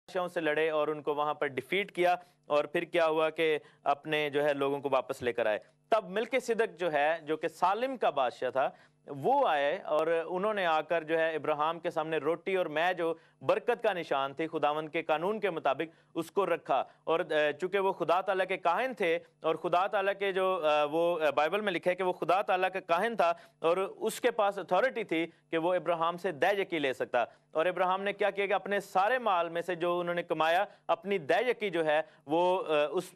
بادشاہوں سے لڑے اور ان کو وہاں پر ڈیفیٹ کیا، اور پھر کیا ہوا کہ اپنے جو ہے لوگوں کو واپس لے کر آئے۔ تب ملک صدق جو ہے، جو کہ سالم کا بادشاہ تھا، وہ آئے اور انہوں نے آ کر جو ہے ابراہیم کے سامنے روٹی اور میں جو برکت کا نشان تھی خداوند کے قانون کے مطابق اس کو رکھا، اور چونکہ وہ خدا تعالیٰ کے کاہن تھے، اور خدا تعالیٰ کے جو وہ بائبل میں لکھا ہے کہ وہ خدا تعالیٰ کا کاہن تھا اور اس کے پاس اتھارٹی تھی کہ وہ ابراہیم سے دے یکی لے سکتا، اور ابراہیم نے کیا کیا کہ اپنے سارے مال میں سے جو انہوں نے کمایا اپنی دے یکی جو ہے وہ اس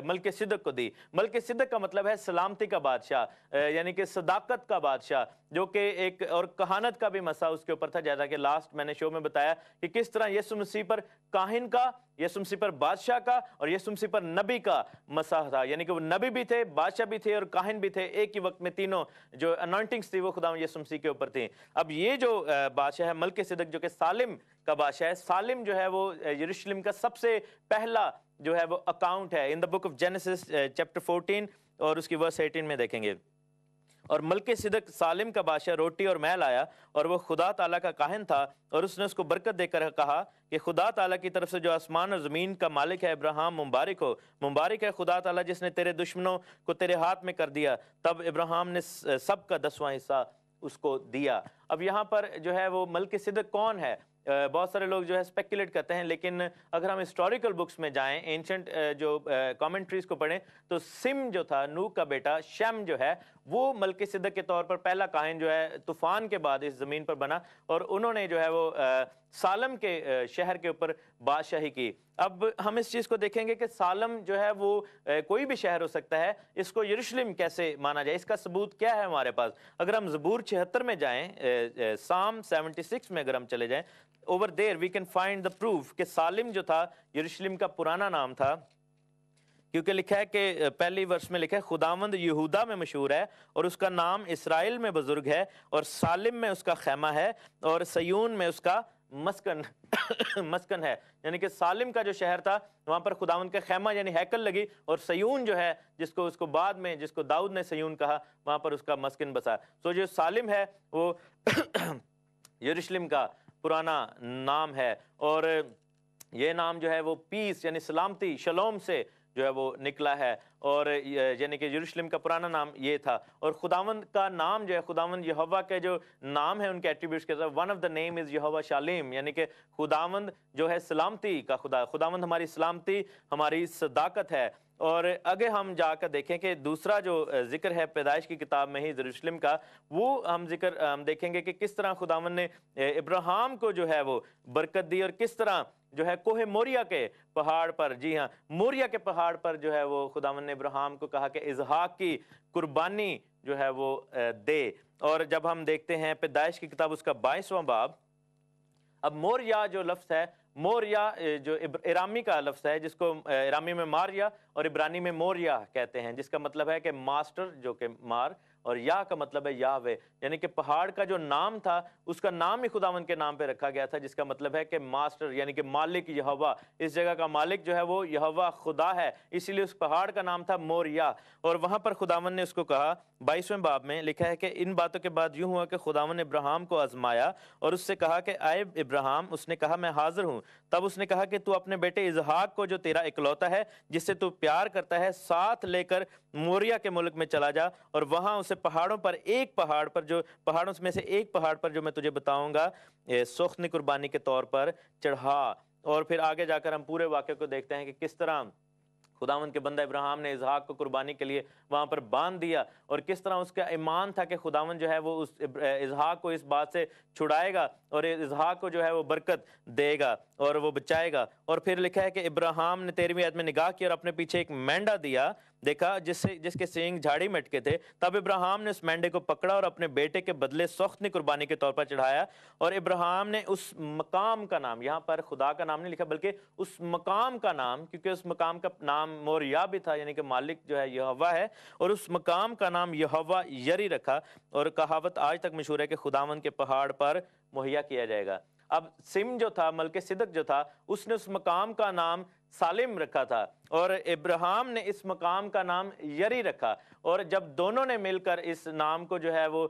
ملک صدق کو دی۔ ملک صدق کا مطلب ہے سلامتی کا بادشاہ، یعنی کہ صداقت کا بادشاہ، جو کہ ایک اور کہانت کا بھی مسئلہ اس کے اوپر تھا، جیسا کہ لاسٹ میں نے شو میں بتایا کہ کس طرح یسوع مسیح پر کاہن کا، یسوع مسیح پر بادشاہ کا اور یسوع مسیح پر نبی کا مسئلہ تھا، یعنی کہ وہ نبی بھی تھے، بادشاہ بھی تھے اور کاہن بھی تھے، ایک ہی وقت میں تینوں جو انوائنٹنگز تھی وہ خدا یسوع مسیح کے اوپر تھیں۔ اب یہ جو بادشاہ ہے ملک صدق جو کہ سالم کا بادشاہ ہے، سالم جو ہے وہ یروشلم کا سب سے پہلا جو ہے وہ اکاؤنٹ ہے ان دا بک آف جینیسس چیپٹر 14 اور اس کی ورس 18 میں دیکھیں گے۔ اور ملک صدق سالم کا بادشاہ روٹی اور میں لایا، اور وہ خدا تعالیٰ کا کاہن تھا، اور اس نے اس کو برکت دے کر کہا کہ خدا تعالیٰ کی طرف سے جو آسمان اور زمین کا مالک ہے ابراہیم مبارک ہو، مبارک ہے خدا تعالیٰ جس نے تیرے دشمنوں کو تیرے ہاتھ میں کر دیا۔ تب ابراہیم نے سب کا 10واں حصہ اس کو دیا۔ اب یہاں پر جو ہے وہ ملک صدق کون ہے؟ بہت سارے لوگ جو ہے اسپیکولیٹ کرتے ہیں، لیکن اگر ہم ہسٹوریکل بکس میں جائیں، اینشنٹ جو کامنٹریز کو پڑھیں، تو سم جو تھا نوح کا بیٹا، شیم جو ہے وہ ملک صدق کے طور پر پہلا کاہن جو ہے طوفان کے بعد اس زمین پر بنا، اور انہوں نے جو ہے وہ سالم کے شہر کے اوپر بادشاہی کی۔ اب ہم اس چیز کو دیکھیں گے کہ سالم جو ہے وہ کوئی بھی شہر ہو سکتا ہے، اس کو یروشلم کیسے مانا جائے، اس کا ثبوت کیا ہے ہمارے پاس؟ اگر ہم زبور 76 میں جائیں، سام 76 میں اگر ہم چلے جائیں، over there we can find the proof کہ سالم جو تھا یروشلم کا پرانا نام تھا، کیونکہ لکھا ہے کہ پہلی ورس میں لکھا ہے خداوند یہودا میں مشہور ہے اور اس کا نام اسرائیل میں بزرگ ہے، اور سالم میں اس کا خیمہ ہے اور سیون میں اس کا مسکن ہے، یعنی کہ سالم کا جو شہر تھا وہاں پر خداوند کا خیمہ یعنی ہیکل لگی، اور سیون جو ہے جس کو بعد میں جس کو داؤد نے سیون کہا، وہاں پر اس کا مسکن بسا۔ سو جو سالم ہے وہ یروشلم کا پرانا نام ہے، اور یہ نام جو ہے وہ پیس یعنی سلامتی، شلوم سے جو ہے وہ نکلا ہے، اور یعنی کہ یروشلم کا پرانا نام یہ تھا۔ اور خداوند کا نام جو ہے، خداوند یہوہ کے جو نام ہے ان کے ایٹریبیوٹس کے ساتھ، ون آف دا نیم از یہوہ شالیم، یعنی کہ خداوند جو ہے سلامتی کا خدا، خداوند ہماری سلامتی، ہماری صداقت ہے۔ اور آگے ہم جا کر دیکھیں کہ دوسرا جو ذکر ہے پیدائش کی کتاب میں ہی یروشلم کا، وہ ہم دیکھیں گے کہ کس طرح خداوند نے ابراہیم کو جو ہے وہ برکت دی، اور کس طرح جو ہے کوہ موریا کے پہاڑ پر، جی ہاں موریا کے پہاڑ پر جو ہے وہ خداوند نے ابراہیم کو کہا کہ اسحاق کی قربانی جو ہے وہ دے۔ اور جب ہم دیکھتے ہیں پیدائش کی کتاب اس کا 22واں باب، اب موریا جو لفظ ہے، موریا جو ارامی کا لفظ ہے، جس کو ارامی میں ماریا اور عبرانی میں موریا کہتے ہیں، جس کا مطلب ہے کہ ماسٹر جو کہ مار، اور یا کا مطلب ہے یاوے، یعنی کہ پہاڑ کا جو نام تھا اس کا نام ہی خداوند کے نام پہ رکھا گیا تھا، جس کا مطلب ہے کہ ماسٹر یعنی کہ مالک یہوہ، اس جگہ کا مالک جو ہے وہ یہوہ خدا ہے، اسی لیے اس پہاڑ کا نام تھا موریا۔ اور وہاں پر خداوند نے اس کو کہا، 22ویں باب میں لکھا ہے کہ ان باتوں کے بعد یوں ہوا کہ خداوند نے ابراہیم کو آزمایا اور اس سے کہا کہ اے ابراہیم، اس نے کہا میں حاضر ہوں۔ تب اس نے کہا کہ تو اپنے بیٹے اسحاق کو جو تیرا اکلوتا ہے، جس سے تو پیار کرتا ہے، ساتھ لے کر موریا کے ملک میں چلا جا، اور وہاں اسے پہاڑوں پر ایک پہاڑ پر، جو پہاڑوں میں سے ایک پہاڑ پر جو میں تجھے بتاؤں گا، سوختنی قربانی کے طور پر چڑھا۔ اور پھر آگے جا کر ہم پورے واقعے کو دیکھتے ہیں کہ کس طرح خداوند کے بندہ ابراہیم نے اسحاق کو قربانی کے لیے وہاں پر باندھ دیا، اور کس طرح اس کا ایمان تھا کہ خداوند جو ہے وہ اس اسحاق کو اس بات سے چھڑائے گا اور اسحاق کو جو ہے وہ برکت دے گا اور وہ بچائے گا۔ اور پھر لکھا ہے کہ ابراہیم نے 13ویں آیت میں نگاہ کی اور اپنے پیچھے ایک مینڈا دیا دیکھا جس کے سینگ جھاڑی میں اٹکے تھے، تب ابراہیم نے اس مینڈے کو پکڑا اور اپنے بیٹے کے بدلے سوختنی قربانی کے طور پر چڑھایا۔ اور ابراہیم نے اس مقام کا نام، یہاں پر خدا کا نام نہیں لکھا بلکہ اس مقام کا نام، کیونکہ اس مقام کا نام موریا بھی تھا، یعنی کہ مالک جو ہے یہوہ ہے، اور اس مقام کا نام یہوہ یری رکھا۔ اور کہاوت آج تک مشہور ہے کہ خداوند کے پہاڑ پر مہیا کیا جائے گا۔ اب सिम जो था, मलके सिदक जो था, उसने उस मकाम का नाम सालिम रखा था और इब्राहिम ने इस मकाम का नाम यरी रखा। और जब दोनों ने मिलकर इस नाम को जो है वो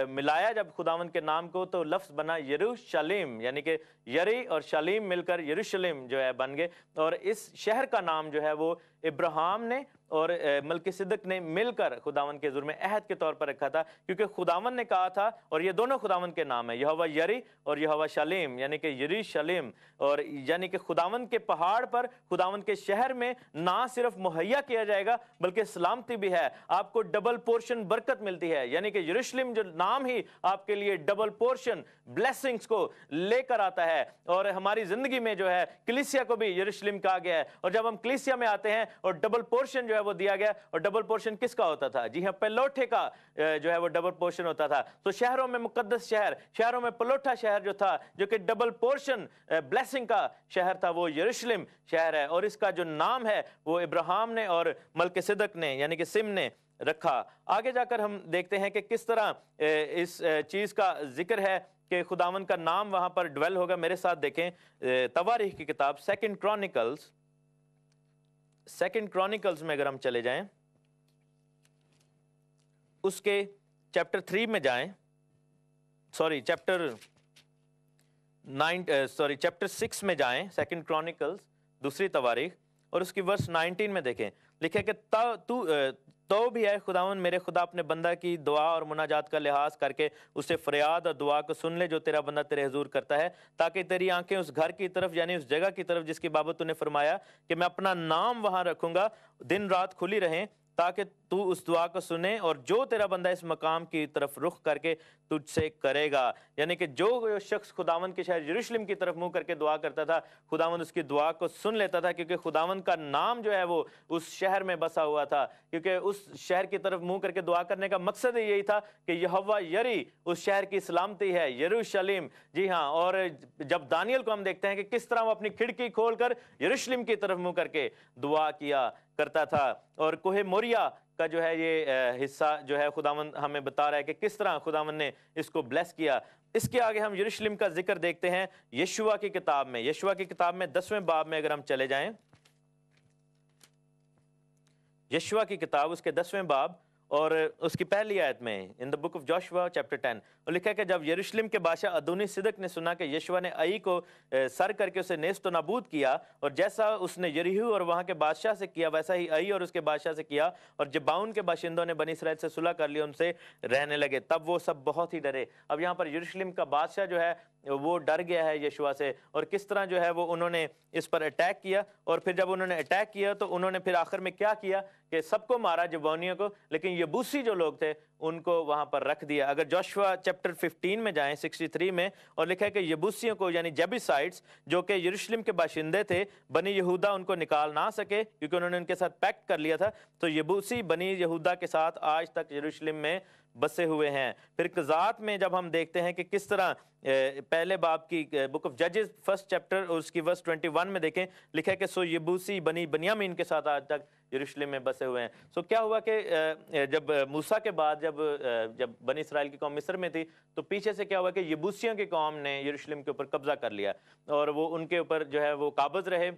मिलाया जब खुदावंद के नाम को, तो लफ्ज़ बना यरूशलेम, यानी कि यरी और शलीम मिलकर यरूशलेम जो है बन गए। और इस शहर का नाम जो है वो इब्राहिम ने और मलकीसिदक ने मिलकर खुदावंद के जुर्म अहद के तौर पर रखा था, क्योंकि खुदावंद ने कहा था, और ये दोनों खुदावंद के नाम है, यहोवा यरी और यहोवा शलीम, यानी कि यरूशलेम। और यानी कि खुदावंद के पहाड़ पर, खुदावंद के शहर में ना सिर्फ मुहैया किया जाएगा बल्कि सलामती भी है, आपको डबल पोर्शन बरकत मिलती है। यानी कि यरूशलेम जो नाम ही आपके लिए डबल पोर्शन ब्लेसिंग्स को लेकर आता है। और हमारी जिंदगी में जो है कलीसिया को भी यरूशलेम कहा गया है, और जब हम कलीसिया में आते हैं और डबल पोर्शन जो है वो दिया गया, और डबल पोर्शन किसका होता था? जी हाँ, पलोठे का जो है वो डबल पोर्शन होता था। तो शहरों में मुकद्दस शहर, शहरों में पलोठा शहर जो था, जो कि डबल पोर्शन ब्लेसिंग का शहर था, वो यरूशलेम शहर है। और इसका जो नाम है वो इब्राहिम ने और मलकीसिदक ने यानी कि सिम ने रखा। आगे जाकर हम देखते हैं कि किस तरह इस चीज का जिक्र है कि खुदावंद का नाम वहां पर ड्वेल होगा। मेरे साथ देखें तवारीख की किताब सेकंड क्रॉनिकल्स में अगर हम चले जाएं, उसके चैप्टर 3 में जाएं, चैप्टर 6 में जाएं, सेकंड क्रॉनिकल्स दूसरी तवारीख, और उसकी वर्स 19 में देखें। लिखे कि तो भी है खुदावंद मेरे खुदा अपने बंदा की दुआ और मुनाजात का लिहाज करके उसे फरियाद और दुआ को सुन ले जो तेरा बंदा तेरे हुजूर करता है, ताकि तेरी आंखें उस घर की तरफ यानी उस जगह की तरफ जिसकी बाबत तूने फरमाया कि मैं अपना नाम वहां रखूंगा दिन रात खुली रहें, ताकि तू उस दुआ को सुने और जो तेरा बंदा इस मकाम की तरफ रुख करके तुझसे करेगा। यानी कि जो शख्स खुदावंद के शहर यरूशलेम की तरफ मुंह करके दुआ करता था, खुदावंद उसकी दुआ को सुन लेता था, क्योंकि खुदावंद का नाम जो है वो उस शहर में बसा हुआ था। क्योंकि उस शहर की तरफ मुंह करके दुआ करने का मकसद ही यही था कि यहोवा यरी उस शहर की सलामती है, यरूशलेम। जी हाँ, और जब दानियल को हम देखते हैं कि किस तरह वो अपनी खिड़की खोलकर यरूशलेम की तरफ मुंह करके दुआ किया करता था। और कोहे मोरिया का जो है ये हिस्सा जो है खुदावंद हमें बता रहा है कि किस तरह खुदावंद ने इसको ब्लेस किया। इसके आगे हम यरूशलेम का जिक्र देखते हैं यशुआ की किताब में। यशुआ की किताब में 10वें बाब में अगर हम चले जाएं, यशुआ की किताब उसके 10वें बाब और उसकी पहली आयत में, in the book of Joshua chapter 10, और लिखा है कि जब यरूशलेम के बादशाह अदोनी सिदक ने सुना कि यशुआ ने आई को सर करके उसे नेस्त नाबूद किया, और जैसा उसने यरीहू और वहां के बादशाह से किया वैसा ही आई और उसके बादशाह से किया, और जबाउन के बाशिंदों ने बनी इसराइल से सुलह कर लिया, उनसे रहने लगे, तब वो सब बहुत ही डरे। अब यहाँ पर यरूशलेम का बादशाह जो है वो डर गया है यशुआ से, और किस तरह जो है वो उन्होंने इस पर अटैक किया। और फिर जब उन्होंने अटैक किया तो उन्होंने फिर आखिर में क्या किया कि सबको मारा जबानियों को, लेकिन यबूसी जो लोग थे उनको वहां पर रख दिया। अगर जोशुआ चैप्टर 15 में जाएं 63 में, और लिखा है कि यबूसियों को यानी जेबूसाइट्स जो कि यरूशलेम के बाशिंदे थे, बनी यहूदा उनको निकाल ना सके क्योंकि उन्होंने उनके साथ पैक्ट कर लिया था, तो यबूसी बनी यहूदा के साथ आज तक यरूशलेम में बसे हुए हैं। फिर कज़ात में जब हम देखते हैं कि किस तरह पहले बाब की बुक ऑफ जजेस फर्स्ट चैप्टर उसकी वर्स 21 में देखें, लिखा है कि सो यबूसी बनी बनियामीन के साथ आज तक यरूशलेम में बसे हुए हैं। सो क्या हुआ कि जब मूसा के बाद जब बनी इसराइल की कौम मिस्र में थी, तो पीछे से क्या हुआ कि यबूसियों की कौम ने यरूशलेम के ऊपर कब्जा कर लिया और वो उनके ऊपर जो है वो काबिज रहे।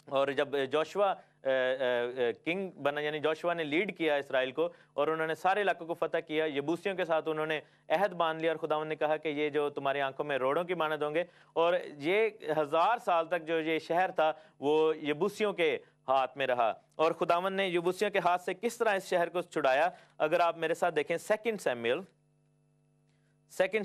और जब जोशुआ किंग बना यानी जोशुआ ने लीड किया इसराइल को और उन्होंने सारे इलाकों को फतह किया, यबूसियों के साथ उन्होंने अहद बांध लिया और खुदावंद ने कहा कि ये जो तुम्हारी आंखों में रोड़ों की मानद होंगे। और ये 1000 साल तक जो ये शहर था वो यबूसियों के हाथ में रहा। और खुदावंद ने यबूसियों के हाथ से किस तरह इस शहर को छुड़ाया, अगर आप मेरे साथ देखें सेकंड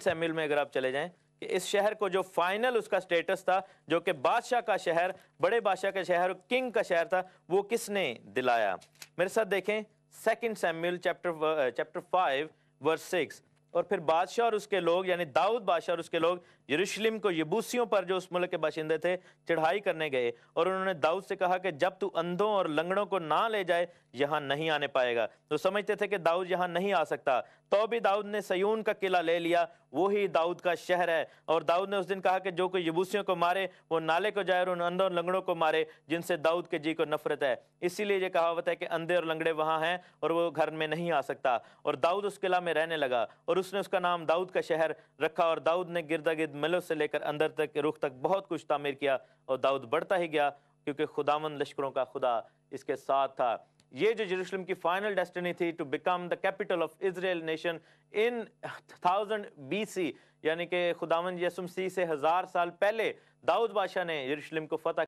सैमुएल में अगर आप चले जाएं, कि इस शहर को जो फाइनल उसका स्टेटस था, जो कि बादशाह का शहर, बड़े बादशाह का शहर, किंग का शहर था, वो किसने दिलाया। मेरे साथ देखें सेकंड सैमुएल चैप्टर 5 वर्स 6। और फिर बादशाह और उसके लोग यानी दाऊद बादशाह और उसके लोग यरूशलेम को यबूसियों पर जो उस मुल्क के बाशिंदे थे चढ़ाई करने गए, और उन्होंने दाऊद से कहा कि जब तू अंधों और लंगड़ों को ना ले जाए यहाँ नहीं आने पाएगा। तो समझते थे कि दाऊद यहाँ नहीं आ सकता, तो भी दाऊद ने सयून का किला ले लिया, वो ही दाऊद का शहर है। और दाऊद ने उस दिन कहा कि जो कोई यबूसियों को मारे वो नाले को जाए और उन अंधों और लंगड़ों को मारे जिनसे दाऊद के जी को नफरत है। इसीलिए ये कहावत है कि अंधे और लंगड़े वहां हैं और वो घर में नहीं आ सकता। और दाऊद उस किला में रहने लगा और उसने उसका नाम दाऊद का शहर रखा, और दाऊद ने गिरदा गिर्द محلوں سے لے کر اندر تک رخ تک بہت کچھ تعمیر کیا، اور داؤد بڑھتا ہی گیا کیونکہ خداوند لشکروں کا خدا اس کے ساتھ تھا۔ یہ جو یروشلم کی فائنل ڈیسٹینی تھی to become the capital of Israel nation in 1000 BC، یعنی کہ خداوند یسوع مسیح سے 1000 سال پہلے داؤد بادشاہ نے یروشلم کو فتح